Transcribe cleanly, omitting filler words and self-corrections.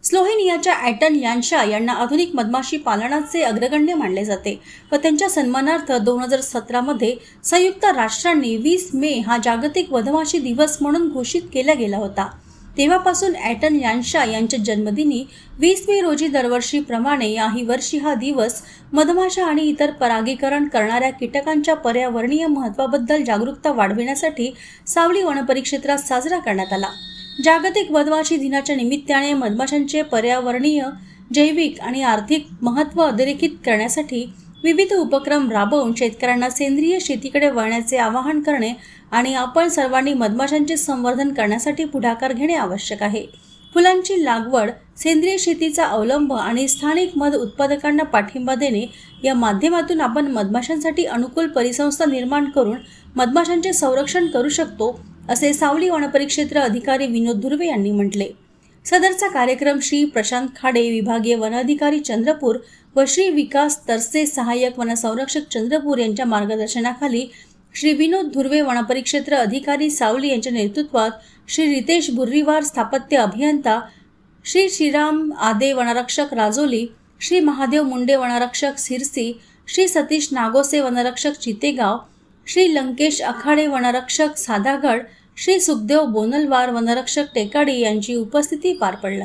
स्लोव्हेनियाच्या ॲटन यान्शा यांना आधुनिक मधमाशी पालनाचे अग्रगण्य मानले जाते व त्यांच्या सन्मानार्थ 2017 मध्ये संयुक्त राष्ट्रांनी 20 मे हा जागतिक मधमाशी दिवस म्हणून घोषित केला गेला होता। तेव्हापासून ॲटन यान्शा यांच्या जन्मदिनी 20 मे रोजी दरवर्षीप्रमाणे याही वर्षी हा दिवस मधमाशा आणि इतर परागीकरण करणाऱ्या कीटकांच्या पर्यावरणीय महत्त्वाबद्दल जागरूकता वाढविण्यासाठी सावली वनपरिक्षेत्रात साजरा करण्यात आला। जागतिक मधमाशी दिनाच्या निमित्ताने मधमाशांचे पर्यावरणीय, जैविक आणि आर्थिक महत्त्व अधोरेखित करण्यासाठी विविध उपक्रम राबवून शेतकऱ्यांना सेंद्रिय शेतीकडे वळण्याचे आवाहन करणे आणि आपण सर्वांनी मधमाशांचे संवर्धन करण्यासाठी पुढाकार घेणे आवश्यक आहे। फुलांची लागवड, सेंद्रिय शेतीचा अवलंब आणि स्थानिक मध उत्पादकांना पाठिंबा देणे या माध्यमातून आपण मधमाशांसाठी अनुकूल परिसंस्था निर्माण करून मधमाशांचे संरक्षण करू शकतो, असे सावली वनपरिक्षेत्र अधिकारी विनोद धुर्वे यांनी म्हटले। सदरचा कार्यक्रम श्री प्रशांत खाडे, विभागीय वन अधिकारी चंद्रपूर व श्री विकास तरसे, सहाय्यक वनसंरक्षक चंद्रपूर यांच्या मार्गदर्शनाखाली श्री विनोद धुर्वे वनपरिक्षेत्र अधिकारी सावली यांच्या नेतृत्वात श्री रितेश बुर्रीवार स्थापत्य अभियंता, श्री श्रीराम आदे वनरक्षक राजोली, श्री महादेव मुंडे वनरक्षक सिरसी, श्री सतीश नागोसे वनरक्षक चितेगाव, श्री लंकेश आखाडे वनरक्षक सादागड, श्री सुखदेव बोनलवार वनरक्षक टेकाडी यांची उपस्थिती पार पडली।